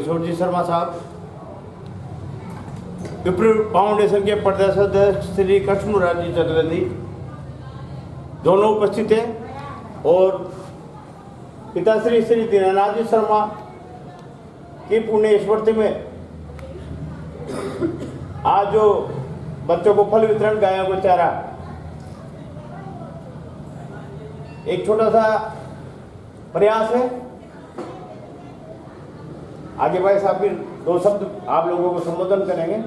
किशोर जी शर्मा साहब, विप्र फाउंडेशन के प्रदेश अध्यक्ष श्री कृष्णराज जी चतुर्वेदी दोनों उपस्थित हैं और पिताश्री श्री दीनानाथ जी शर्मा की पुण्य स्मृति में आज जो बच्चों को फल वितरण, गायों को चारा, एक छोटा सा प्रयास है। आगे भाई साहब भी 2 शब्द आप लोगों को संबोधन करेंगे।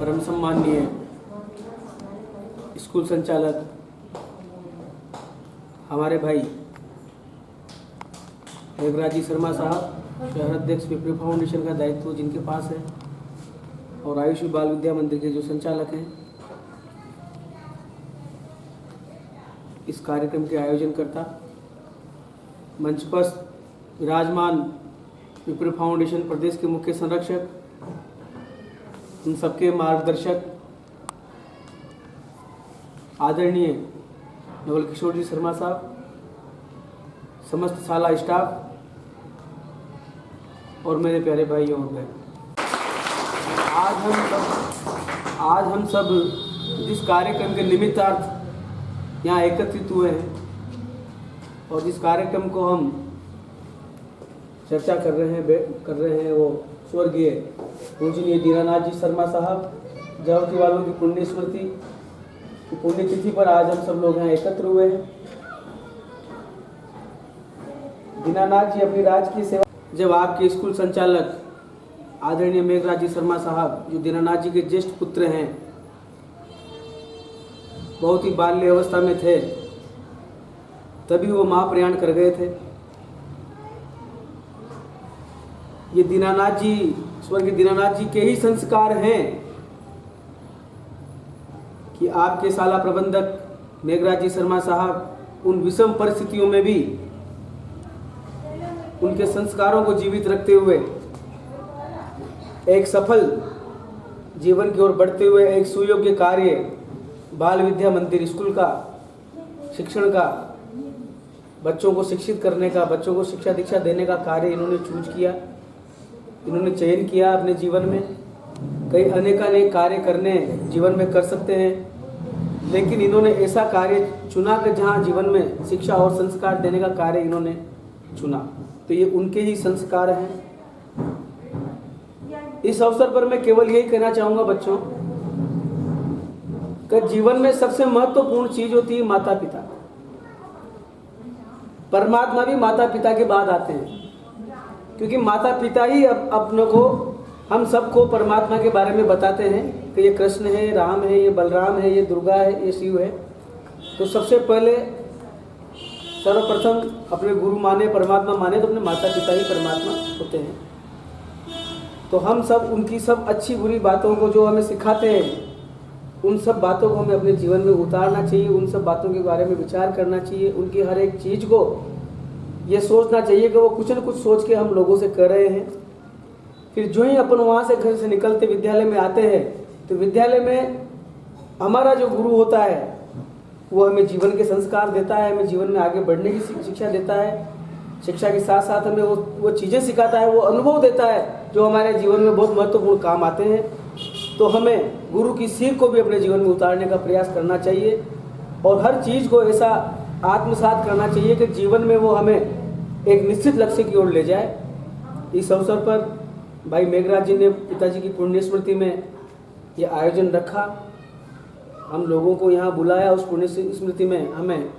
परम सम्माननीय स्कूल संचालक हमारे भाई मेघराज जी शर्मा साहब, शहर अध्यक्ष विप्र फाउंडेशन का दायित्व जिनके पास है, और आयुष बाल विद्या मंदिर के जो संचालक हैं, इस कार्यक्रम के आयोजनकर्ता, मंच पर विराजमान विप्र फाउंडेशन प्रदेश के मुख्य संरक्षक, उन सबके मार्गदर्शक आदरणीय नवल किशोर जी शर्मा साहब, समस्त शाला स्टाफ और मेरे प्यारे भाई और बहन, आज हम सब जिस कार्यक्रम के निमित्तार्थ यहाँ एकत्रित हुए हैं और जिस कार्यक्रम को हम चर्चा कर रहे हैं वो स्वर्गीय पूजनीय दीनानाथ जी शर्मा साहब जयंती वालों की पुण्य स्मृति की पुण्यतिथि पर आज हम सब लोग यहाँ एकत्र हुए हैं। दीनानाथ जी अपनी राजकीय सेवा, जब आपके स्कूल संचालक आदरणीय मेघराज जी शर्मा साहब, जो दीनानाथ जी के ज्येष्ठ पुत्र हैं, बहुत ही बाल्य अवस्था में थे, तभी वो महाप्रयाण कर गए थे। ये दीनानाथ जी, स्वर्गीय दीनानाथ जी के ही संस्कार हैं कि आपके शाला प्रबंधक मेघराज जी शर्मा साहब उन विषम परिस्थितियों में भी उनके संस्कारों को जीवित रखते हुए एक सफल जीवन की ओर बढ़ते हुए एक सुयोग्य कार्य बाल विद्या मंदिर स्कूल का, शिक्षण का, बच्चों को शिक्षित करने का, बच्चों को शिक्षा दीक्षा देने का कार्य इन्होंने चूज किया, इन्होंने चयन किया अपने जीवन में। कई अनेकानेक कार्य करने जीवन में कर सकते हैं, लेकिन इन्होंने ऐसा कार्य चुना कि जहाँ जीवन में शिक्षा और संस्कार देने का कार्य इन्होंने चुना, तो ये उनके ही संस्कार हैं। इस अवसर पर मैं केवल यही कहना चाहूँगा बच्चों कि जीवन में सबसे महत्वपूर्ण चीज होती है माता पिता। परमात्मा भी माता पिता के बाद आते हैं, क्योंकि माता पिता ही अपनों को, हम सबको परमात्मा के बारे में बताते हैं कि ये कृष्ण है, राम है, ये बलराम है, ये दुर्गा है, ये शिव है। तो सबसे पहले सर्वप्रथम अपने गुरु माने, परमात्मा माने, तो अपने माता पिता ही परमात्मा होते हैं। तो हम सब उनकी सब अच्छी बुरी बातों को जो हमें सिखाते हैं, उन सब बातों को हमें अपने जीवन में उतारना चाहिए, उन सब बातों के बारे में विचार करना चाहिए, उनकी हर एक चीज़ को ये सोचना चाहिए कि वो कुछ न कुछ सोच के हम लोगों से कर रहे हैं। फिर जो ही अपन वहाँ से घर से निकलते विद्यालय में आते हैं तो विद्यालय में हमारा जो गुरु होता है वो हमें जीवन के संस्कार देता है, हमें जीवन में आगे बढ़ने की शिक्षा देता है। शिक्षा के साथ साथ हमें वो चीज़ें सिखाता है, वो अनुभव देता है जो हमारे जीवन में बहुत महत्वपूर्ण काम आते हैं। तो हमें गुरु की सीख को भी अपने जीवन में उतारने का प्रयास करना चाहिए और हर चीज़ को ऐसा आत्मसात करना चाहिए कि जीवन में वो हमें एक निश्चित लक्ष्य की ओर ले जाए। इस अवसर पर भाई मेघराज जी ने पिताजी की पुण्य स्मृति में ये आयोजन रखा, हम लोगों को यहाँ बुलाया, उस पुण्य स्मृति में हमें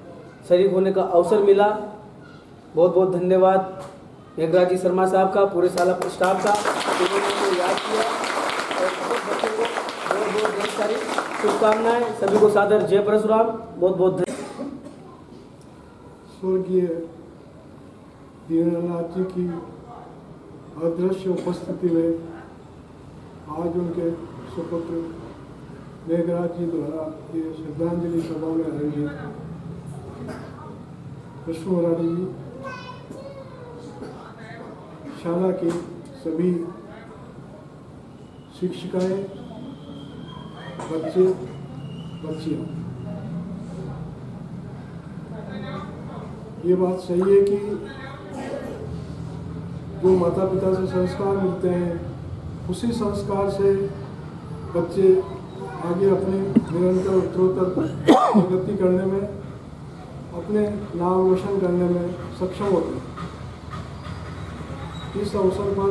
शरीक होने का अवसर मिला। बहुत बहुत धन्यवाद मेघराज जी शर्मा साहब का, पूरे साला स्टाफ का, उन्होंने याद किया और बहुत बच्चों को बहुत बहुत ढेर सारी शुभकामनाएं। सभी को सादर जय परशुराम। बहुत बहुत धन्यवाद। स्वर्गीय दीननाथ जी की अदृश्य उपस्थिति में आज उनके सुपुत्र मेघराज जी द्वारा ये श्रद्धांजलि सभा में आयोजित कृष्ण मुरारी जी शाला की सभी शिक्षिकाएं, बच्चे बच्चियां, ये बात सही है कि जो माता पिता से संस्कार मिलते हैं उसी संस्कार से बच्चे आगे अपने निरंतर उत्तरोत्तर प्रगति करने में, अपने नाम रोशन करने में सक्षम होते हैं। इस अवसर पर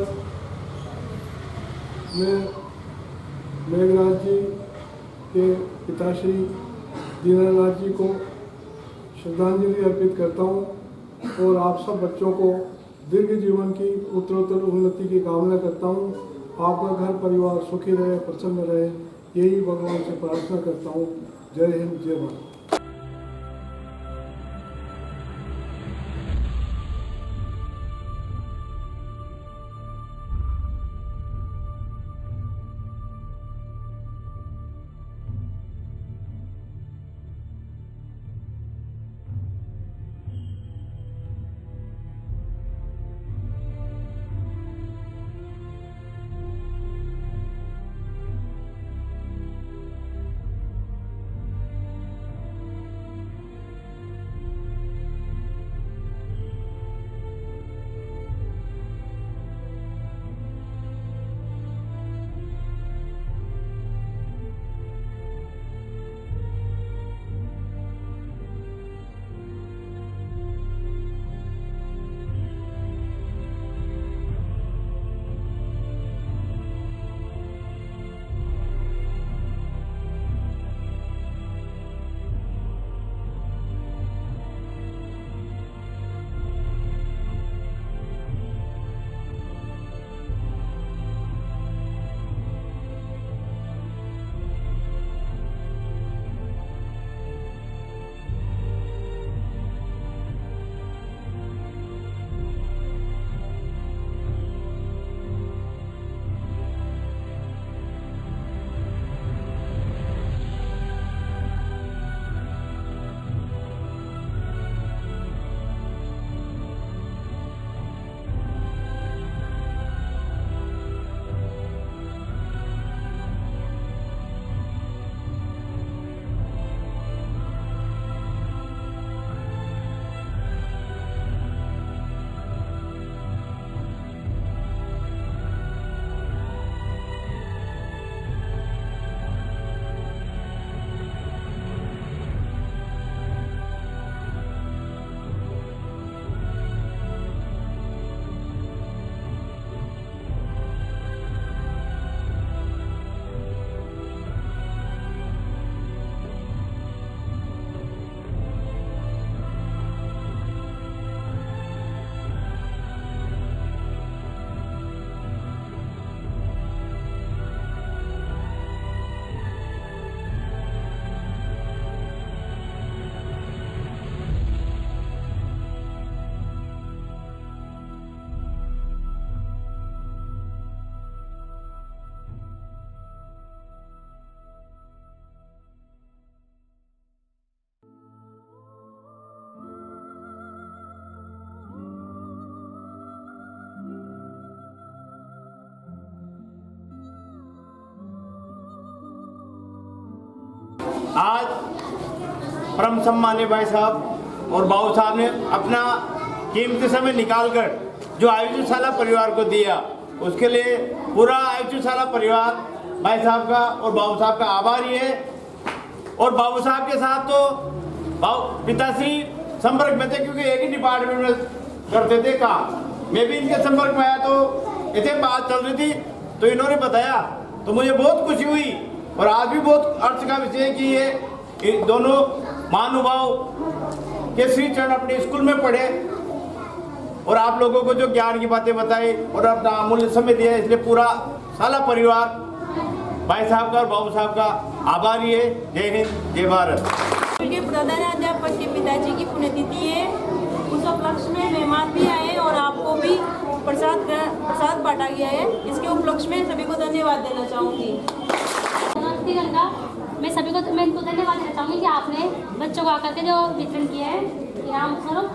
मैं मेघराज जी के पिताश्री दीननाथ जी को श्रद्धांजलि अर्पित करता हूँ और आप सब बच्चों को दीर्घ जीवन की उत्तरोत्तर उन्नति की कामना करता हूँ। आपका घर परिवार सुखी रहे, प्रसन्न रहे, यही भगवान से प्रार्थना करता हूँ। जय हिंद, जय भारत। आज परम सम्मानीय भाई साहब और बाबू साहब ने अपना कीमती समय निकालकर जो आयुषशाला परिवार को दिया, उसके लिए पूरा आयुषशाला परिवार भाई साहब का और बाबू साहब का आभारी है। और बाबू साहब के साथ तो पिताश्री संपर्क में थे, क्योंकि एक ही डिपार्टमेंट में करते थे काम। मैं भी इनके संपर्क में आया तो ऐसे बात चल रही थी, तो इन्होंने बताया तो मुझे बहुत खुशी हुई। और आज भी बहुत अर्थ का विषय है कि ये दोनों महानुभाव के श्री चरण अपने स्कूल में पढ़े और आप लोगों को जो ज्ञान की बातें बताई और अपना अमूल्य समय दिया, इसलिए पूरा साला परिवार भाई साहब का और बाबू साहब का आभारी है। जय हिंद, जय भारत। के प्रधानाध्यापक के पिताजी की पुण्यतिथि है, उस उपलक्ष्य में मेहमान भी आए और आपको भी प्रसाद बांटा गया है। इसके उपलक्ष्य में सभी को धन्यवाद देना चाहूँगी। मैं इनको धन्यवाद देना चाहूँगी कि आपने बच्चों को आकर के जो वितरण किया है इनाम स्वरूप।